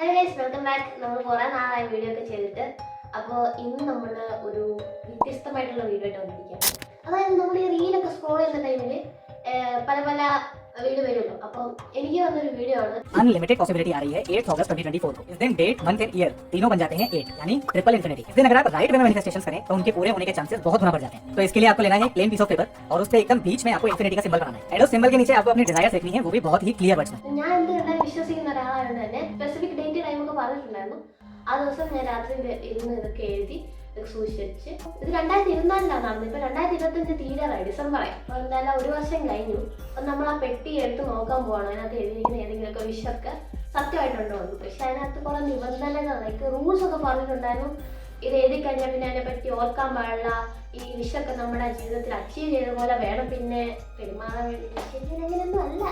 Hello guys, welcome back. നമ്മൾ കുറേ നാളായി വീഡിയോ ഒക്കെ ചെയ്തിട്ട്. അപ്പോൾ ഇന്ന് നമ്മൾ ഒരു വ്യത്യസ്തമായിട്ടുള്ള വീഡിയോ ആയിട്ട് വന്നിരിക്കുകയാണ്. അതായത് നമ്മൾ ഈ റീലൊക്കെ സ്ക്രോൾ ചെയ്യുന്ന ടൈമിൽ പല പല വീഡിയോ വരുമല്ലോ. അപ്പോൾ എനിക്ക് വന്നൊരു വീഡിയോ ആണ്. अनलिमिटेड पॉसिबिलिटी आ रही है 8 अगस्त 2024 को. इस दिन डेट मंथ एंड ईयर तीनों बन जाते हैं 8 यानी ट्रिपल इंफिनिटी. इस दिन अगर आप राइट वे में मैनिफेस्टेशन करें तो उनके पूरे होने के चांसेस बहुत गुना बढ़ जाते हैं. तो इसके लिए आपको लेना है एक प्लेन पीस ऑफ पेपर और उस पे एकदम बीच में आपको इंफिनिटी का सिंबल बनाना है. एंड उस सिंबल के नीचे आपको अपनी डिजायर्स लिखनी है, वो भी बहुत ही क्लियर वर्ड्स में. ഞാൻ എന്ത് കണ്ടാലും വിശ്വസിക്കുന്ന ഒരാളായതുകൊണ്ട് തന്നെ സ്പെസിഫിക് ഡേറ്റ് ടൈമൊക്കെ പറഞ്ഞിട്ടുണ്ടായിരുന്നു. ആ ദിവസം ഞാൻ രാത്രി ഇരുന്ന് ഇതൊക്കെ എഴുതി സൂക്ഷിച്ച്. ഇത് 2024 നടന്നത്. ഇപ്പൊ 2025 തീരാറായി, ഡിസംബറായി. അപ്പൊ എന്തായാലും ഒരു വർഷം കഴിഞ്ഞു. അപ്പൊ നമ്മൾ ആ പെട്ടി എടുത്ത് നോക്കാൻ പോവാണ്. അതിനകത്ത് എഴുതിയിരിക്കുന്ന ഏതെങ്കിലുമൊക്കെ വിഷൊക്കെ സത്യമായിട്ടുണ്ടോ എന്ന്. പക്ഷെ അതിനകത്ത് കുറെ നിബന്ധനകൾ, റൂൾസ് ഒക്കെ പറഞ്ഞിട്ടുണ്ടായിരുന്നു. ഇത് എഴുതി കഴിഞ്ഞാൽ പിന്നെ അതിനെ പറ്റി ഓർക്കാൻ പാടില്ല. ഈ വിഷൊക്കെ നമ്മുടെ ജീവിതത്തിൽ അച്ചീവ് ചെയ്ത പോലെ വേണം പിന്നെ പെരുമാറാൻ വേണ്ടി. ശരിക്കും അങ്ങനെയൊന്നും അല്ല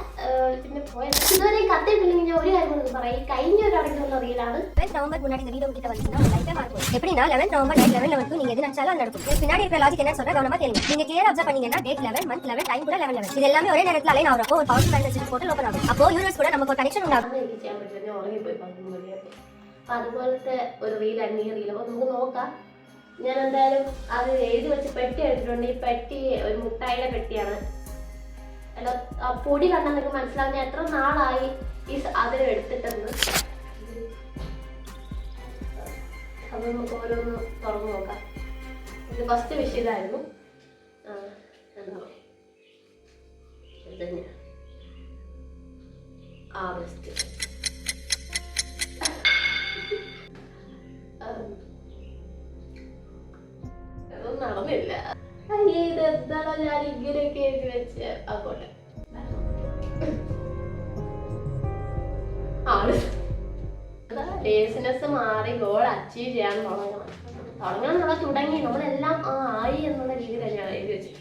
പിന്നെ പോയത്. ഇതുവരെ കത്തിയിട്ടില്ലെങ്കിൽ ഞാൻ ഒരു കാര്യം കൂടി പറയാം. ഈ കഴിഞ്ഞ ஒரு அடைஞ்ச ரீலாണ്. நவம்பர் முன்னாடி இந்த வீடியோ கிட்ட வந்துச்சுன்னா உங்க லைஃபே மாறும். எப்படின்னா 11 நவம்பர் நைட் 11 நீங்க எது நினைச்சாலும் அது நடக்கும். இது பின்னாடி இருக்கிற லாஜிக் என்ன சொல்ற கவனமா கேளுங்க. நீங்க கிளியரா அப்சர்வ் பண்ணீங்கன்னா டேட் 11 மந்த் 11 டைம் கூட 11 இது எல்லாமே ஒரே நேரத்துல அலைன் ஆகுறப்போ ஒரு பவர்ஃபுல் மெசேஜ் போர்ட்டல் ஓபன் ஆகும். அப்போ யூனிவர்ஸ் கூட நமக்கு ஒரு கனெக்ഷൻ ഉണ്ടാകും. എനിക്ക് ചെയ്യാൻ പറ്റുന്ന ഉറങ്ങി പോയി 11 മണിയായപ്പോൾ. അപ്പൊ അതുപോലത്തെ ഒരു റീലാണ് ഈ റീൽ. അപ്പൊ നമുക്ക് നോക്കാം. ഞാൻ എന്തായാലും അത് എഴുതി വെച്ച് പെട്ടി എടുത്തിട്ടുണ്ട്. ഈ പെട്ടി ഒരു മുട്ടായിയുടെ പെട്ടിയാണ്. അല്ല, ആ പൊടി കണ്ടാൽ നിങ്ങൾക്ക് മനസ്സിലാവുന്ന എത്ര നാളായി ഈ സാധനം എടുത്തിട്ടെന്ന്. അത് നമുക്ക് ഓരോന്ന് തുറന്നു നോക്കാം. ഇത് ഫസ്റ്റ് വിഷയം ഇതായിരുന്നു. എന്താ പറയുക, ആഗസ്റ്റ്. അതൊന്നും നടന്നില്ല. അയ്യേ, ഇത് എന്താണോ ഞാൻ ഇങ്ങനെയൊക്കെ എഴുതി വെച്ച് ആക്കോട്ടെ. ലേസിനെസ് മാറി ഗോൾ അച്ചീവ് ചെയ്യാൻ തുടങ്ങണം തുടങ്ങി. നമ്മളെല്ലാം ആയി എന്നുള്ള രീതി തന്നെയാണ് എഴുതി വെച്ചത്.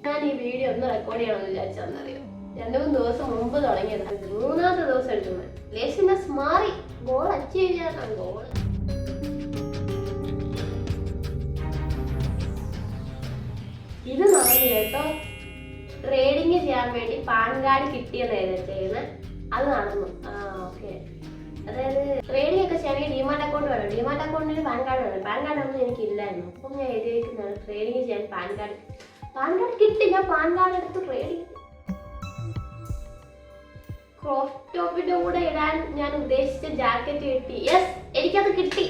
ഞാൻ ഈ വീഡിയോ ഒന്ന് റെക്കോർഡ് ചെയ്യണമെന്ന് വിചാരിച്ചതെന്നറിയാം. 2-3 ദിവസം മുമ്പ് തുടങ്ങിയതാണ്. 3-ാമത്തെ ദിവസം എടുക്കുന്നത്. ലേസിനെസ് മാറി ഗോൾ അച്ചീവ് ചെയ്യാനാണ്. ഗോൾ ഇത് നടന്നു കേട്ടോ. ട്രേഡിങ് ചെയ്യാൻ വേണ്ടി പാൻ കാർഡ് കിട്ടിയതായിരുന്നു ചെയ്യുന്നത്. അത് നടന്നു. ഓക്കെ. അതായത് ട്രേഡിംഗ് ഒക്കെ ചെയ്യണമെങ്കിൽ ഡിമാറ്റ് അക്കൗണ്ട് വേണം. ഡിമാറ്റ് അക്കൗണ്ടിന് പാൻ കാർഡ് വേണം. പാൻ കാർഡ് ഒന്നും എനിക്കില്ലായിരുന്നു. അപ്പം ഞാൻ എഴുതിയിരിക്കുന്നതാണ് ട്രേഡിങ് ചെയ്യാൻ പാൻ കാർഡ്. പാൻ കാർഡ് കിട്ടി. ഞാൻ പാൻ കാർഡ് എടുത്ത് ട്രേഡിങ് ക്രോപ്പ് ടോപ്പിന്റെ കൂടെ ഇടാൻ ഞാൻ ഉദ്ദേശിച്ച ജാക്കറ്റ് കിട്ടി. യെസ്, എനിക്കത് കിട്ടി.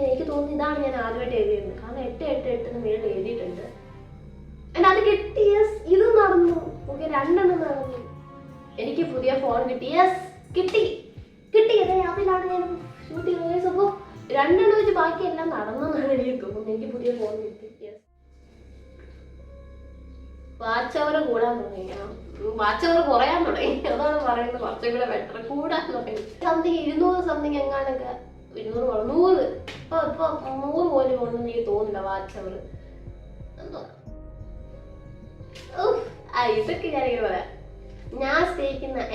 എനിക്ക് തോന്നുന്നു ഇതാണ് ഞാൻ ആദ്യമായിട്ട് എഴുതിയിരുന്നത്. കാരണം 8 മേളിൽ എഴുതിയിട്ടുണ്ട്. അത് കിട്ടി. യെസ്, ഇത് നടന്നു. ഓക്കെ, 2 നടന്നു. എനിക്ക് പുതിയ ഫോൺ കിട്ടി. യെസ്, കിട്ടി. അതെ, അതിലാണ് ഞാൻ ഷൂട്ട് ചെയ്യുന്നത്. അപ്പോൾ 2 വെച്ച് ബാക്കിയെല്ലാം നടന്നെന്നാണ് എനിക്ക് തോന്നുന്നത്. എനിക്ക് പുതിയ ഫോൺ കിട്ടി. യെസ്, വാച്ച് അവർ കൂടാൻ തുടങ്ങി. വാച്ച് അവർ കുറയാൻ തുടങ്ങി. അതാണ് പറയുന്നത്. കുറച്ചും കൂടെ ബെറ്റർ കൂടാൻ തുടങ്ങി. സംതിങ് 200 എങ്ങാനൊക്കെ 100 ഇപ്പൊ 100 പോലും ഒന്നും എനിക്ക് തോന്നില്ല വാച്ച് അവർ. എന്തോ ഇതൊക്കെ ഞാനിങ്ങനെ പറയാം.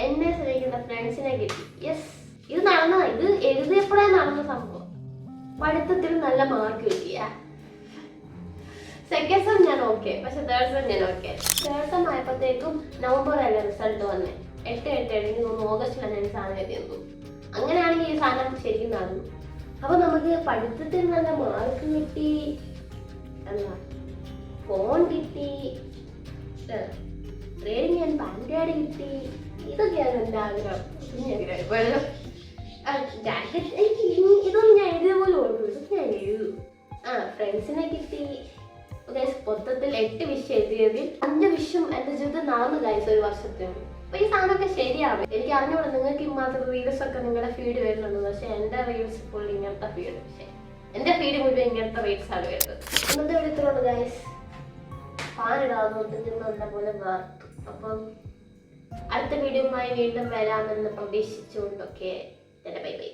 എന്നെ സ്നേഹിക്കുന്ന ഫ്രണ്ട്സിനെ കിട്ടി. യെസ്, ഇത് നടന്നതാ. ഇത് എഴുതിയപ്പോഴേ നടന്ന സംഭവം. പഠിത്തത്തിൽ നല്ല മാർക്ക് കിട്ടിയ. സെക്കൻഡ് സെം ഞാൻ ഓക്കെ, പക്ഷെ തേർഡ് സെം ഞാൻ ഓക്കെ. തേർഡ് സെം ആയപ്പോഴത്തേക്കും നവംബറല്ലേ റിസൾട്ട് വന്നേ. 8 എനിക്ക് തോന്നുന്നു ഓഗസ്റ്റിലാണ് ഞാൻ സാധനം എത്തിയെന്നു. അങ്ങനെയാണെങ്കിൽ ഈ സാധനം ശരിക്കും നടന്നു. അപ്പൊ നമുക്ക് പഠിത്തത്തിൽ നല്ല മാർക്ക് കിട്ടി, എന്താ ഫോൺ കിട്ടി, ട്രേഡിങ് ചെയ്യാൻ പാൻ കാർഡ് കിട്ടി. ഇതൊക്കെയാണ് എൻ്റെ ആഗ്രഹം. ജാക്കറ്റ് ഇതൊന്നും ഞാൻ എഴുതിയ പോലെ ഓർമ്മ. ഇതൊക്കെ ഞാൻ എഴുതും. ഫ്രണ്ട്സിനെ കിട്ടി. മൊത്തത്തിൽ 8 വിഷ് എഴുതിയതിൽ 5 വിഷും എൻ്റെ ജീവിതത്തിൽ നടന്നു ഗൈസ് ഒരു വർഷത്തേക്ക്. അപ്പൊ ഈ സാധനമൊക്കെ ശരിയാവും. എനിക്ക് അറിഞ്ഞൂടെ നിങ്ങൾക്ക് ഈ മാത്രം റീൽസ് ഒക്കെ നിങ്ങളുടെ ഫീഡ് വരുന്നുണ്ട്. പക്ഷെ എൻ്റെ റീൽസ് ഇപ്പോൾ ഇങ്ങനത്തെ ഫീഡ്. പക്ഷെ എൻ്റെ ഫീഡ് മുഴുവൻ ഇങ്ങനത്തെ റീൽസ് ആണ് വരുന്നത്. ഇന്നത്തെ എടുത്തിട്ടുണ്ട് ഗൈസ്. പാനിടാവുന്നതുകൊണ്ട് നല്ല പോലെ വാർത്തു. അപ്പം അടുത്ത വീഡിയോയുമായി വീണ്ടും വരാമെന്ന് പ്രതീക്ഷിച്ചുകൊണ്ടൊക്കെ ബൈ ബൈ.